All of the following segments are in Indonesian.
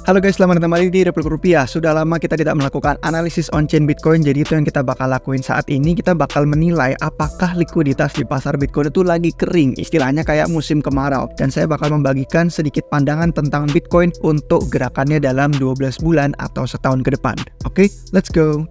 Halo guys, selamat datang kembali di Republik Rupiah. Sudah lama kita tidak melakukan analisis on-chain Bitcoin, jadi itu yang kita bakal lakuin saat ini. Kita bakal menilai apakah likuiditas di pasar Bitcoin itu lagi kering, istilahnya kayak musim kemarau. Dan saya bakal membagikan sedikit pandangan tentang Bitcoin untuk gerakannya dalam 12 bulan atau setahun ke depan. Oke, let's go!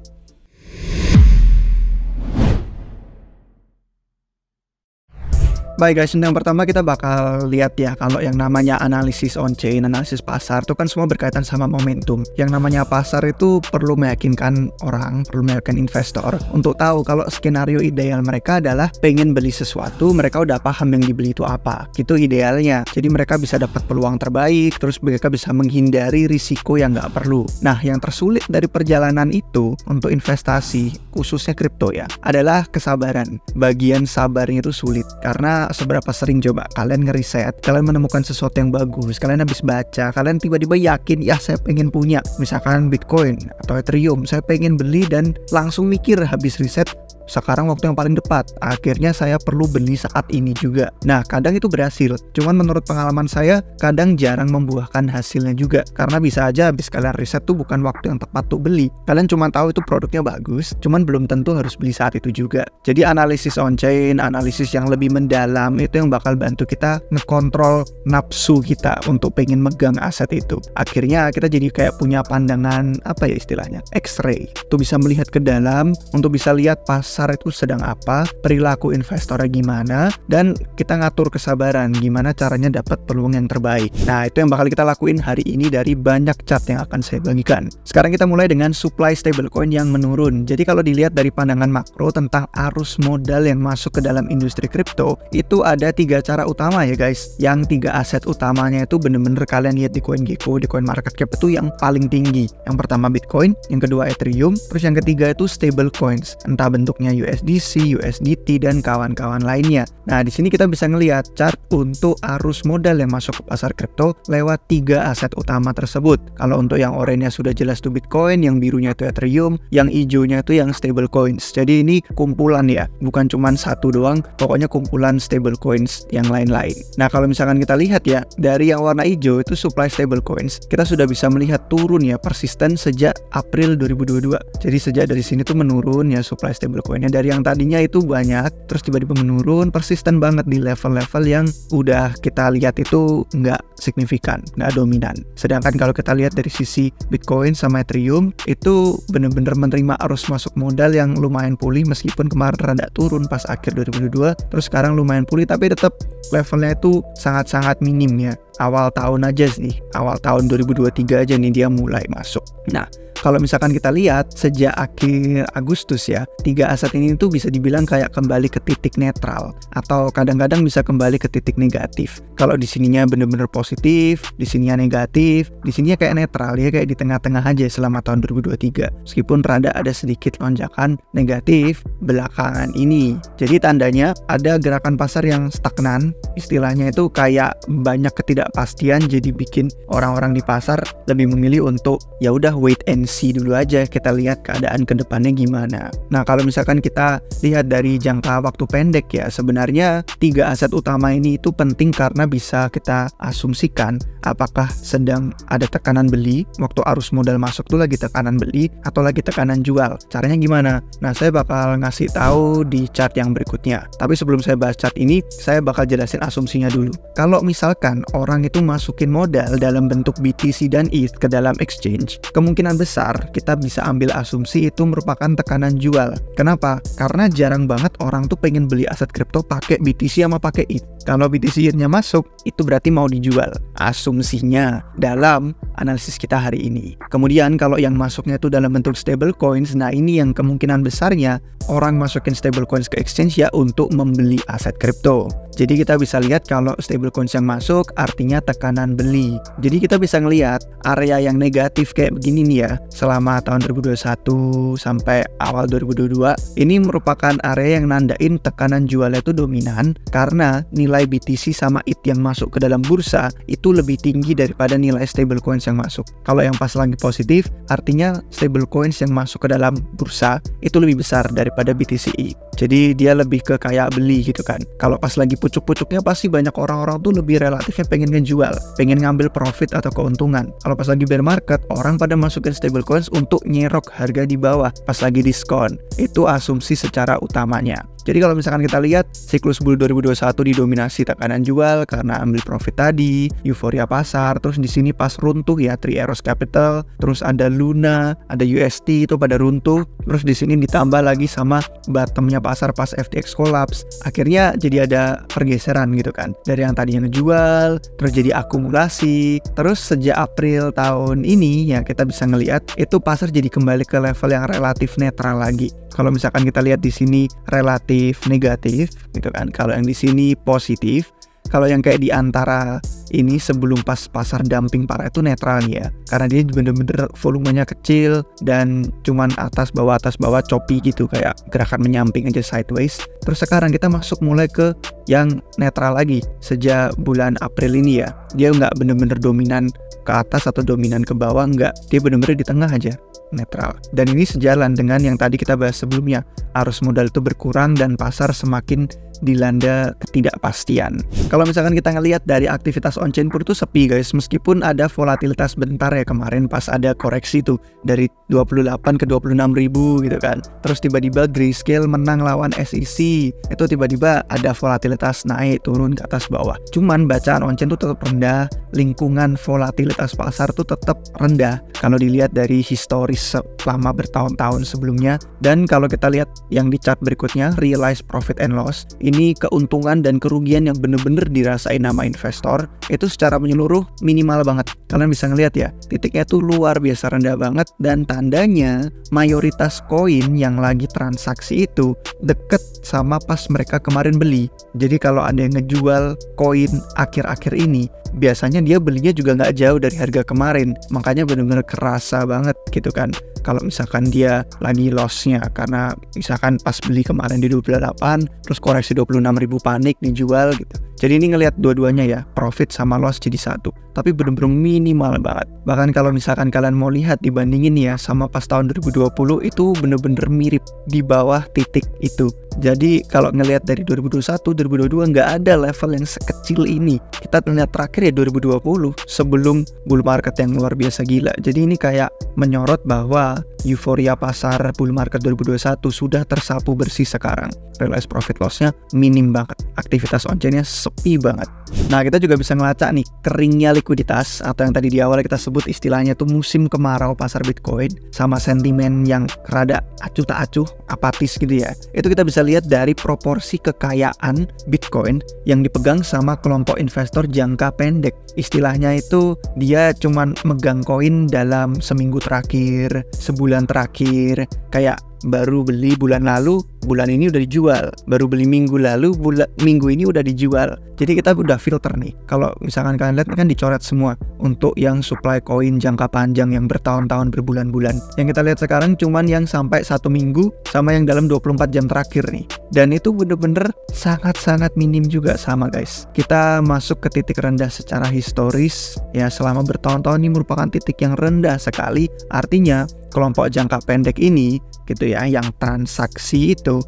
Baik guys, yang pertama kita bakal lihat ya, kalau yang namanya analisis on-chain, analisis pasar itu kan semua berkaitan sama momentum. Yang namanya pasar itu perlu meyakinkan orang, perlu meyakinkan investor untuk tahu kalau skenario ideal mereka adalah pengen beli sesuatu, mereka udah paham yang dibeli itu apa. Gitu idealnya. Jadi mereka bisa dapat peluang terbaik, terus mereka bisa menghindari risiko yang nggak perlu. Nah, yang tersulit dari perjalanan itu untuk investasi, khususnya kripto ya, adalah kesabaran. Bagian sabarnya itu sulit, karena seberapa sering coba kalian ngeriset, kalian menemukan sesuatu yang bagus, kalian habis baca, kalian tiba-tiba yakin, ya saya pengen punya, misalkan Bitcoin atau Ethereum, saya pengen beli dan langsung mikir habis riset, sekarang waktu yang paling tepat, akhirnya saya perlu beli saat ini juga. Nah, kadang itu berhasil, cuman menurut pengalaman saya, kadang jarang membuahkan hasilnya juga, karena bisa aja habis kalian riset tuh bukan waktu yang tepat tuh beli. Kalian cuma tahu itu produknya bagus, cuman belum tentu harus beli saat itu juga. Jadi analisis on-chain, analisis yang lebih mendalam, itu yang bakal bantu kita ngekontrol nafsu kita untuk pengen megang aset itu. Akhirnya kita jadi kayak punya pandangan, apa ya istilahnya, X-ray. Tuh bisa melihat ke dalam, untuk bisa lihat pasar itu sedang apa, perilaku investornya gimana, dan kita ngatur kesabaran gimana caranya dapat peluang yang terbaik. Nah, itu yang bakal kita lakuin hari ini dari banyak chart yang akan saya bagikan. Sekarang kita mulai dengan supply stablecoin yang menurun. Jadi kalau dilihat dari pandangan makro tentang arus modal yang masuk ke dalam industri kripto, itu ada 3 cara utama ya guys. Yang 3 aset utamanya itu bener-bener kalian lihat di CoinGecko, di CoinMarketCap itu yang paling tinggi. Yang pertama Bitcoin, yang kedua Ethereum, terus yang ketiga itu stablecoins, entah bentuknya USDC, USDT, dan kawan-kawan lainnya. Nah, di sini kita bisa ngelihat chart untuk arus modal yang masuk ke pasar kripto lewat 3 aset utama tersebut. Kalau untuk yang oranye sudah jelas tuh Bitcoin, yang birunya itu Ethereum, yang hijaunya itu yang stablecoins. Jadi ini kumpulan ya, bukan cuma satu doang, pokoknya kumpulan stablecoins yang lain-lain. Nah, kalau misalkan kita lihat ya, dari yang warna hijau itu supply stablecoins, kita sudah bisa melihat turun ya, persisten sejak April 2022. Jadi sejak dari sini tuh menurun ya supply stablecoin. Dari yang tadinya itu banyak, terus tiba-tiba menurun, persisten banget di level-level yang udah kita lihat itu nggak signifikan, nggak dominan. Sedangkan kalau kita lihat dari sisi Bitcoin sama Ethereum, itu bener-bener menerima arus masuk modal yang lumayan pulih, meskipun kemarin rada turun pas akhir 2022, terus sekarang lumayan pulih, tapi tetap levelnya itu sangat-sangat minim ya. Awal tahun aja sih, awal tahun 2023 aja nih dia mulai masuk. Nah, kalau misalkan kita lihat sejak akhir Agustus ya, 3 aset ini tuh bisa dibilang kayak kembali ke titik netral, atau kadang-kadang bisa kembali ke titik negatif. Kalau di sininya bener-bener positif, di sininya negatif, di sininya kayak netral ya, kayak di tengah-tengah aja selama tahun 2023. Meskipun rada ada sedikit lonjakan negatif belakangan ini. Jadi tandanya ada gerakan pasar yang stagnan, istilahnya itu kayak banyak ketidakpastian, jadi bikin orang-orang di pasar lebih memilih untuk ya udah wait and see dulu aja, kita lihat keadaan ke depannya gimana. Nah, kalau misalkan kita lihat dari jangka waktu pendek ya, sebenarnya 3 aset utama ini itu penting karena bisa kita asumsikan apakah sedang ada tekanan beli, waktu arus modal masuk tuh lagi tekanan beli atau lagi tekanan jual. Caranya gimana? Nah, saya bakal ngasih tahu di chart yang berikutnya. Tapi sebelum saya bahas chart ini, saya bakal jelasin asumsinya dulu. Kalau misalkan orang itu masukin modal dalam bentuk BTC dan ETH ke dalam exchange, kemungkinan besar kita bisa ambil asumsi itu merupakan tekanan jual. Kenapa? Karena jarang banget orang tuh pengen beli aset kripto pakai BTC sama pakai ETH. Kalau BTC-nya masuk, itu berarti mau dijual. Asumsinya dalam analisis kita hari ini. Kemudian kalau yang masuknya itu dalam bentuk stablecoins, nah ini yang kemungkinan besarnya orang masukin stablecoins ke exchange ya untuk membeli aset kripto. Jadi kita bisa lihat kalau stablecoins yang masuk artinya tekanan beli. Jadi kita bisa ngelihat area yang negatif kayak begini nih ya, selama tahun 2021 sampai awal 2022, ini merupakan area yang nandain tekanan jualnya itu dominan karena nilai BTC sama ETH yang masuk ke dalam bursa itu lebih tinggi daripada nilai stablecoins yang masuk. Kalau yang pas lagi positif, artinya stablecoins yang masuk ke dalam bursa itu lebih besar daripada BTC ETH. Jadi dia lebih ke kayak beli gitu kan. Kalau pas lagi pucuk-pucuknya pasti banyak orang-orang tuh lebih relatifnya pengen ngejual, pengen ngambil profit atau keuntungan. Kalau pas lagi bear market, orang pada masukin stablecoins untuk nyerok harga di bawah pas lagi diskon. Itu asumsi secara utamanya. Jadi kalau misalkan kita lihat siklus bull 2021 didominasi tekanan jual karena ambil profit tadi, euforia pasar, terus di sini pas runtuh ya Three Arrows Capital, terus ada Luna, ada UST itu pada runtuh, terus di sini ditambah lagi sama bottomnya pasar pas FTX collapse. Akhirnya jadi ada pergeseran gitu kan. Dari yang tadinya ngejual, terus jadi akumulasi, terus sejak April tahun ini ya kita bisa ngelihat itu pasar jadi kembali ke level yang relatif netral lagi. Kalau misalkan kita lihat di sini relatif negatif gitu kan. Kalau yang di sini positif. Kalau yang kayak di antara ini sebelum pas pasar dumping parah itu netral nih ya. Karena dia bener-bener volumenya kecil dan cuman atas bawah choppy gitu, kayak gerakan menyamping aja sideways. Terus sekarang kita masuk mulai ke yang netral lagi sejak bulan April ini ya. Dia nggak bener-bener dominan ke atas atau dominan ke bawah, nggak. Dia bener-bener di tengah aja, netral. Dan ini sejalan dengan yang tadi kita bahas sebelumnya. Arus modal itu berkurang dan pasar semakin dilanda ketidakpastian. Kalau misalkan kita ngelihat dari aktivitas on-chain pun itu sepi guys, meskipun ada volatilitas bentar ya kemarin pas ada koreksi tuh dari 28 ke 26 ribu gitu kan. Terus tiba-tiba Grayscale menang lawan SEC, itu tiba-tiba ada volatilitas naik turun ke atas bawah. Cuman bacaan on-chain tuh tetap rendah, lingkungan volatilitas pasar tuh tetap rendah kalau dilihat dari historis selama bertahun-tahun sebelumnya. Dan kalau kita lihat yang di chart berikutnya, realized profit and loss, ini keuntungan dan kerugian yang bener-bener dirasain nama investor itu secara menyeluruh minimal banget. Kalian bisa ngelihat ya, titiknya tuh luar biasa rendah banget, dan tandanya mayoritas koin yang lagi transaksi itu deket sama pas mereka kemarin beli. Jadi kalau ada yang ngejual koin akhir-akhir ini, biasanya dia belinya juga nggak jauh dari harga kemarin, makanya bener-bener kerasa banget gitu kan. Kalau misalkan dia lagi lossnya karena misalkan pas beli kemarin di 28 terus koreksi 26.000 panik dijual gitu. Jadi ini ngelihat dua-duanya ya, profit sama loss jadi satu, tapi bener-bener minimal banget. Bahkan kalau misalkan kalian mau lihat dibandingin ya sama pas tahun 2020, itu bener-bener mirip di bawah titik itu. Jadi kalau ngelihat dari 2021, 2022 nggak ada level yang sekecil ini. Kita lihat terakhir ya 2020 sebelum bull market yang luar biasa gila. Jadi ini kayak menyorot bahwa euforia pasar bull market 2021 sudah tersapu bersih sekarang. Realized profit loss-nya minim banget. Aktivitas on-chain-nya sepi banget. Nah, kita juga bisa ngelacak nih keringnya likuiditas, atau yang tadi di awal kita sebut istilahnya tuh musim kemarau pasar Bitcoin, sama sentimen yang rada acuh tak acuh, apatis gitu ya. Itu kita bisa lihat dari proporsi kekayaan Bitcoin yang dipegang sama kelompok investor jangka pendek. Istilahnya itu dia cuman megang koin dalam seminggu terakhir, sebulan terakhir, kayak baru beli bulan lalu, bulan ini udah dijual. Baru beli minggu lalu, minggu ini udah dijual. Jadi kita udah filter nih. Kalau misalkan kalian lihat kan dicoret semua untuk yang supply koin jangka panjang yang bertahun-tahun, berbulan-bulan. Yang kita lihat sekarang cuman yang sampai 1 minggu sama yang dalam 24 jam terakhir nih. Dan itu bener-bener sangat-sangat minim juga sama guys. Kita masuk ke titik rendah secara historis ya, selama bertahun-tahun ini merupakan titik yang rendah sekali. Artinya kelompok jangka pendek ini gitu ya, yang transaksi itu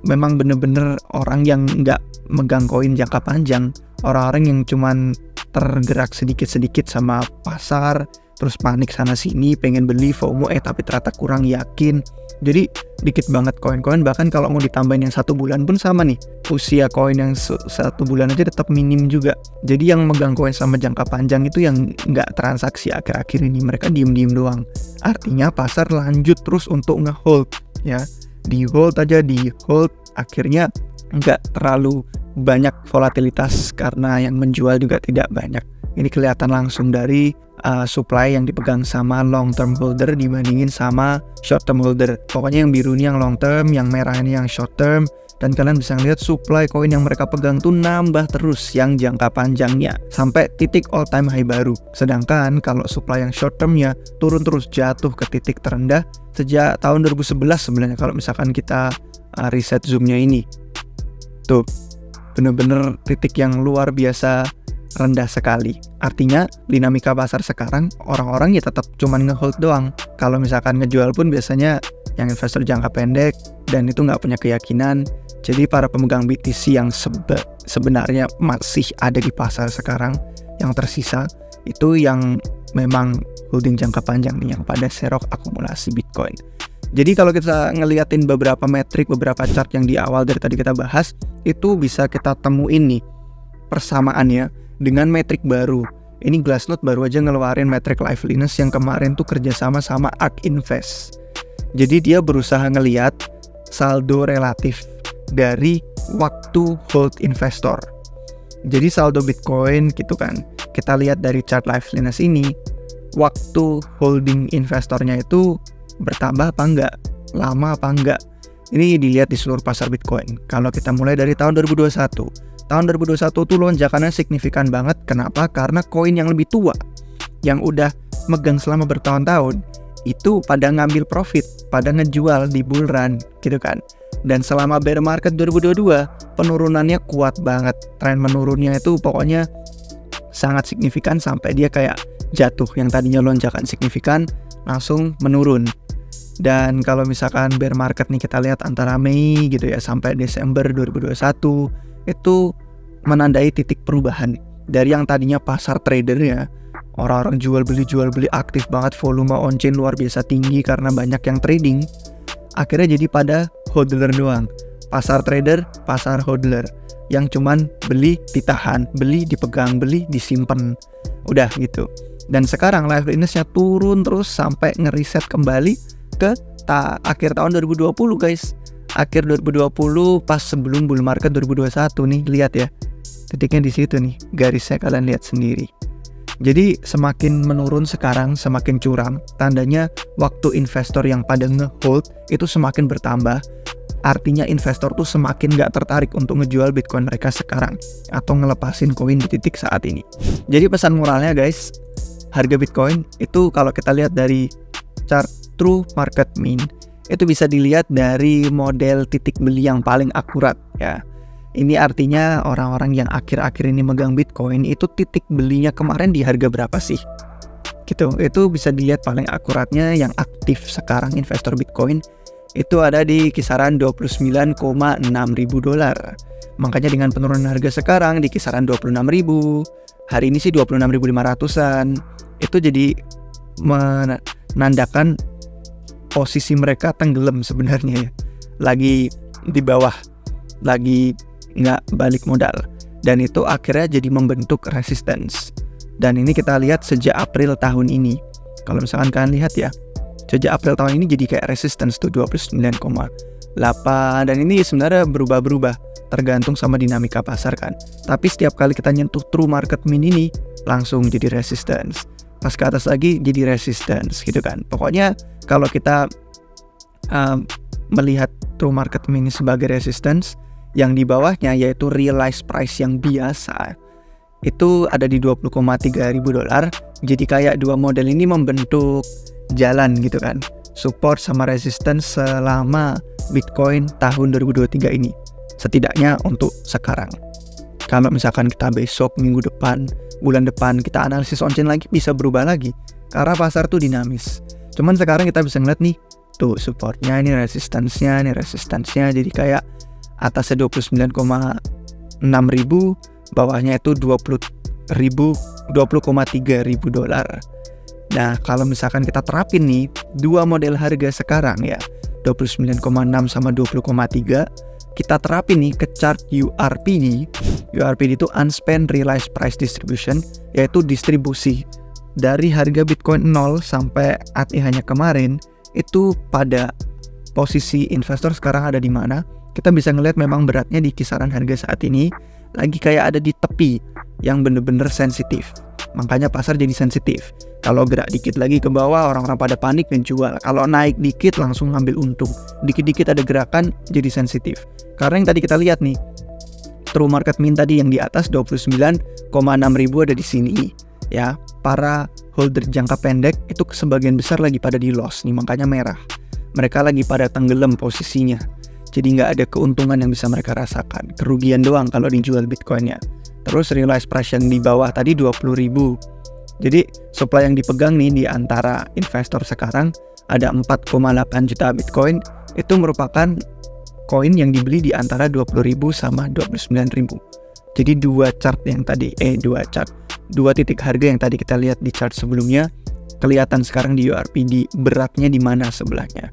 memang bener-bener orang yang nggak megang koin jangka panjang, orang-orang yang cuman tergerak sedikit-sedikit sama pasar, terus panik sana sini pengen beli FOMO tapi ternyata kurang yakin. Jadi dikit banget koin-koin, bahkan kalau mau ditambahin yang 1 bulan pun sama nih, usia koin yang 1 bulan aja tetap minim juga. Jadi yang megang koin sama jangka panjang itu yang nggak transaksi akhir-akhir ini, mereka diem-diem doang. Artinya pasar lanjut terus untuk nge-hold ya, di hold aja, di hold, akhirnya nggak terlalu banyak volatilitas karena yang menjual juga tidak banyak. Ini kelihatan langsung dari supply yang dipegang sama long term holder dibandingin sama short term holder. Pokoknya yang biru ini yang long term, yang merah ini yang short term. Dan kalian bisa lihat supply koin yang mereka pegang tuh nambah terus yang jangka panjangnya sampai titik all time high baru. Sedangkan kalau supply yang short termnya turun terus, jatuh ke titik terendah sejak tahun 2011 sebenarnya. Kalau misalkan kita riset zoomnya ini tuh, bener-bener titik yang luar biasa rendah sekali. Artinya dinamika pasar sekarang orang-orang ya tetap cuman ngehold doang. Kalau misalkan ngejual pun biasanya yang investor jangka pendek dan itu nggak punya keyakinan. Jadi para pemegang BTC yang sebenarnya masih ada di pasar sekarang, yang tersisa itu yang memang holding jangka panjang nih, yang pada serok akumulasi Bitcoin. Jadi kalau kita ngeliatin beberapa metrik, beberapa chart yang di awal dari tadi kita bahas, itu bisa kita temuin nih persamaannya dengan metrik baru. Ini Glassnode baru aja ngeluarin metrik liveliness yang kemarin tuh kerjasama sama ARK Invest. Jadi dia berusaha ngeliat saldo relatif dari waktu hold investor. Jadi saldo Bitcoin gitu kan, kita lihat dari chart liveliness ini, waktu holding investornya itu bertambah apa enggak, lama apa enggak. Ini dilihat di seluruh pasar Bitcoin. Kalau kita mulai dari tahun 2021, tahun 2021 tuh lonjakannya signifikan banget. Kenapa? Karena koin yang lebih tua, yang udah megang selama bertahun-tahun, itu pada ngambil profit, pada ngejual di bull run gitu kan. Dan selama bear market 2022, penurunannya kuat banget. Tren menurunnya itu pokoknya sangat signifikan sampai dia kayak jatuh. Yang tadinya lonjakan signifikan, langsung menurun. Dan kalau misalkan bear market nih kita lihat antara Mei gitu ya sampai Desember 2021, itu menandai titik perubahan. Dari yang tadinya pasar trader ya, orang-orang jual beli aktif banget, volume on-chain luar biasa tinggi karena banyak yang trading, akhirnya jadi pada hodler doang. Pasar trader, pasar hodler, yang cuman beli ditahan, beli dipegang, beli disimpan, udah gitu. Dan sekarang liveliness-nya turun terus sampai ngeriset kembali ke akhir tahun 2020 guys. Akhir 2020 pas sebelum bull market 2021 nih, lihat ya. Titiknya di situ nih, garisnya kalian lihat sendiri. Jadi semakin menurun sekarang, semakin curam. Tandanya waktu investor yang pada nge-hold itu semakin bertambah. Artinya investor tuh semakin gak tertarik untuk ngejual Bitcoin mereka sekarang atau ngelepasin koin di titik saat ini. Jadi pesan moralnya guys, harga Bitcoin itu kalau kita lihat dari chart True Market Mean, itu bisa dilihat dari model titik beli yang paling akurat ya. Ini artinya orang-orang yang akhir-akhir ini megang Bitcoin itu titik belinya kemarin di harga berapa sih? Gitu. Itu bisa dilihat paling akuratnya yang aktif sekarang investor Bitcoin itu ada di kisaran 29,6 ribu dolar. Makanya dengan penurunan harga sekarang di kisaran 26.000, hari ini sih 26.500-an. Itu jadi menandakan posisi mereka tenggelam sebenarnya ya. Lagi di bawah, lagi nggak balik modal. Dan itu akhirnya jadi membentuk resistance. Dan ini kita lihat sejak April tahun ini. Kalau misalkan kalian lihat ya, sejak April tahun ini jadi kayak resistance tuh 29,8. Dan ini sebenarnya berubah-berubah tergantung sama dinamika pasar kan. Tapi setiap kali kita nyentuh true market mean ini langsung jadi resistance. Pas ke atas lagi jadi resistance gitu kan. Pokoknya kalau kita melihat true market mean sebagai resistance, yang di bawahnya yaitu realized price yang biasa itu ada di 20,3 ribu dolar. Jadi kayak dua model ini membentuk jalan gitu kan, support sama resistance selama Bitcoin tahun 2023 ini, setidaknya untuk sekarang. Kalau misalkan kita besok, minggu depan, bulan depan kita analisis on-chain lagi, bisa berubah lagi karena pasar tuh dinamis. Cuman sekarang kita bisa ngeliat nih, tuh supportnya, ini resistance-nya, jadi kayak atasnya 29,6 ribu, bawahnya itu 20,3 ribu dolar. Nah, kalau misalkan kita terapin nih dua model harga sekarang ya, 29,6 sama 20,3, kita terapin nih ke chart URP nih. URP itu Unspent Realized Price Distribution, yaitu distribusi dari harga Bitcoin 0 sampai ATH-nya kemarin, itu pada posisi investor sekarang ada di mana. Kita bisa ngeliat memang beratnya di kisaran harga saat ini lagi kayak ada di tepi yang bener-bener sensitif. Makanya pasar jadi sensitif. Kalau gerak dikit lagi ke bawah, orang-orang pada panik dan jual. Kalau naik dikit langsung ngambil untung. Dikit-dikit ada gerakan jadi sensitif. Karena yang tadi kita lihat nih, true market mean tadi yang di atas 29,6 ribu ada di sini. Ya, para holder jangka pendek itu sebagian besar lagi pada di loss nih, makanya merah. Mereka lagi pada tenggelam posisinya. Jadi nggak ada keuntungan yang bisa mereka rasakan. Kerugian doang kalau dijual Bitcoinnya. Terus realized price yang di bawah tadi 20 ribu. Jadi supply yang dipegang nih di antara investor sekarang ada 4,8 juta Bitcoin. Itu merupakan koin yang dibeli di antara 20.000 sama 29.000. Jadi dua titik harga yang tadi kita lihat di chart sebelumnya kelihatan sekarang di URPD beratnya di mana sebelahnya.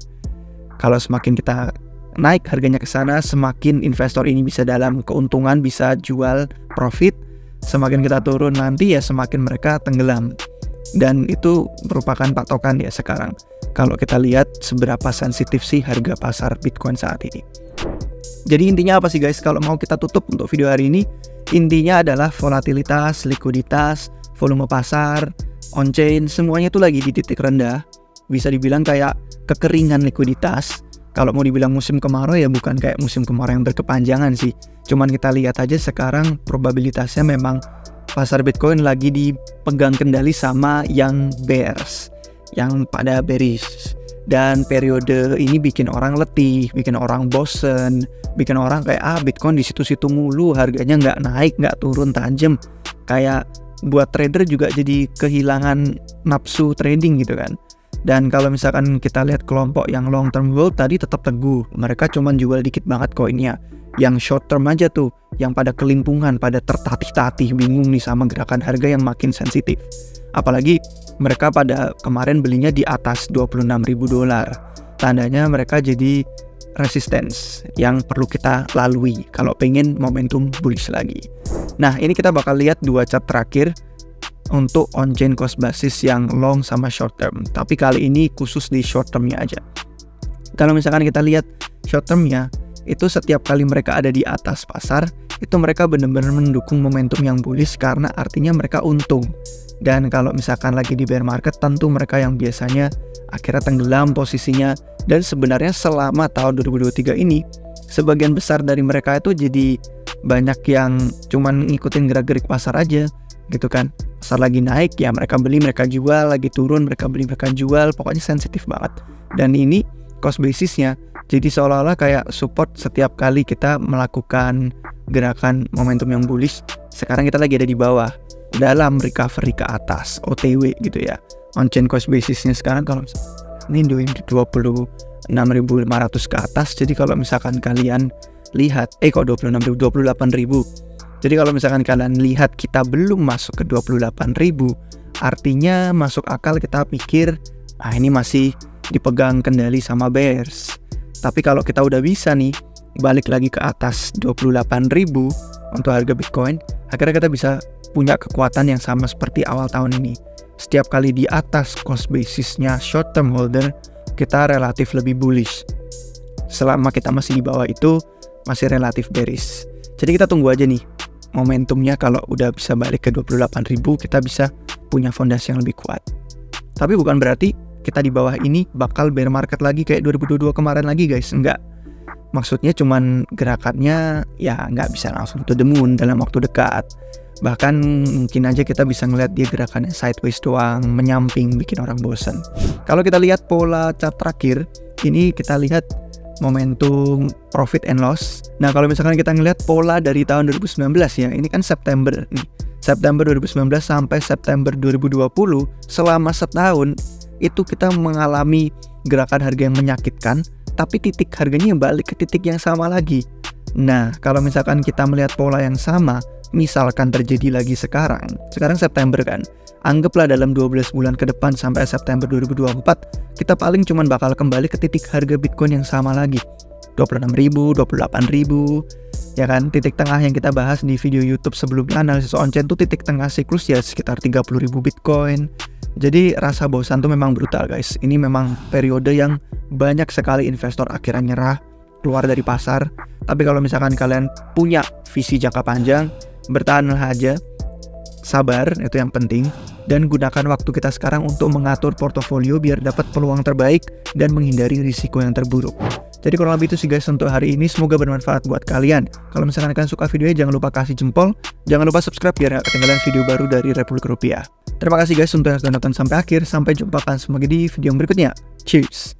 Kalau semakin kita naik harganya ke sana, semakin investor ini bisa dalam keuntungan, bisa jual profit. Semakin kita turun nanti ya semakin mereka tenggelam. Dan itu merupakan patokan ya sekarang. Kalau kita lihat seberapa sensitif sih harga pasar Bitcoin saat ini. Jadi intinya apa sih guys, kalau mau kita tutup untuk video hari ini, intinya adalah volatilitas, likuiditas, volume pasar, on-chain, semuanya itu lagi di titik rendah. Bisa dibilang kayak kekeringan likuiditas. Kalau mau dibilang musim kemarau ya bukan kayak musim kemarau yang berkepanjangan sih. Cuman kita lihat aja sekarang probabilitasnya memang pasar Bitcoin lagi dipegang kendali sama yang bears, yang pada bearish. Dan periode ini bikin orang letih, bikin orang bosen, bikin orang kayak Bitcoin di situ-situ mulu, harganya nggak naik, nggak turun tajam. Kayak buat trader juga jadi kehilangan nafsu trading gitu kan. Dan kalau misalkan kita lihat kelompok yang long term hold tadi tetap teguh, mereka cuman jual dikit banget koinnya. Yang short term aja tuh, yang pada kelimpungan, pada tertatih-tatih, bingung nih sama gerakan harga yang makin sensitif. Apalagi mereka pada kemarin belinya di atas $26.000. Tandanya mereka jadi resistance yang perlu kita lalui kalau pengen momentum bullish lagi. Nah, ini kita bakal lihat dua chart terakhir untuk on-chain cost basis yang long sama short term. Tapi kali ini khusus di short termnya aja. Kalau misalkan kita lihat short termnya, itu setiap kali mereka ada di atas pasar, itu mereka benar-benar mendukung momentum yang bullish karena artinya mereka untung. Dan kalau misalkan lagi di bear market, tentu mereka yang biasanya akhirnya tenggelam posisinya. Dan sebenarnya selama tahun 2023 ini, sebagian besar dari mereka itu jadi banyak yang cuman ngikutin gerak-gerik pasar aja gitu kan. Pasar lagi naik ya mereka beli, mereka jual, lagi turun mereka beli, mereka jual, pokoknya sensitif banget. Dan ini cost basisnya jadi seolah-olah kayak support setiap kali kita melakukan gerakan momentum yang bullish. Sekarang kita lagi ada di bawah, dalam recovery ke atas, OTW gitu ya. On-chain cost basisnya sekarang kalau ini 26.500 ke atas. Jadi kalau misalkan kalian lihat, kok 26.000, 28.000. Jadi kalau misalkan kalian lihat kita belum masuk ke 28.000, artinya masuk akal kita pikir, ini masih dipegang kendali sama bears. Tapi kalau kita udah bisa nih, balik lagi ke atas 28.000 untuk harga Bitcoin, akhirnya kita bisa punya kekuatan yang sama seperti awal tahun ini. Setiap kali di atas cost basisnya short term holder, kita relatif lebih bullish. Selama kita masih di bawah itu, masih relatif bearish. Jadi kita tunggu aja nih momentumnya, kalau udah bisa balik ke 28.000, kita bisa punya fondasi yang lebih kuat. Tapi bukan berarti kita di bawah ini bakal bear market lagi kayak 2022 kemarin lagi guys, enggak. Maksudnya cuman gerakannya ya nggak bisa langsung to the moon dalam waktu dekat. Bahkan mungkin aja kita bisa ngeliat dia gerakannya sideways doang, menyamping, bikin orang bosan. Kalau kita lihat pola chart terakhir, ini kita lihat momentum profit and loss. Nah kalau misalkan kita ngeliat pola dari tahun 2019 ya, ini kan September nih. September 2019 sampai September 2020, selama setahun itu kita mengalami gerakan harga yang menyakitkan, tapi titik harganya balik ke titik yang sama lagi. Nah, kalau misalkan kita melihat pola yang sama, misalkan terjadi lagi sekarang September kan, anggaplah dalam 12 bulan ke depan sampai September 2024, kita paling cuman bakal kembali ke titik harga Bitcoin yang sama lagi, 26.000, 28.000, ya kan. Titik tengah yang kita bahas di video YouTube sebelumnya, analisis on-chain tuh titik tengah siklus ya sekitar 30.000 Bitcoin. Jadi rasa bosan tuh memang brutal guys. Ini memang periode yang banyak sekali investor akhirnya nyerah, keluar dari pasar. Tapi kalau misalkan kalian punya visi jangka panjang, bertahanlah aja, sabar, itu yang penting. Dan gunakan waktu kita sekarang untuk mengatur portofolio biar dapat peluang terbaik dan menghindari risiko yang terburuk. Jadi kurang lebih itu sih guys untuk hari ini. Semoga bermanfaat buat kalian. Kalau misalkan kalian suka videonya, jangan lupa kasih jempol. Jangan lupa subscribe biar gak ketinggalan video baru dari Republik Rupiah. Terima kasih guys untuk yang sudah nonton sampai akhir. Sampai jumpa kalian semua di video berikutnya. Cheers!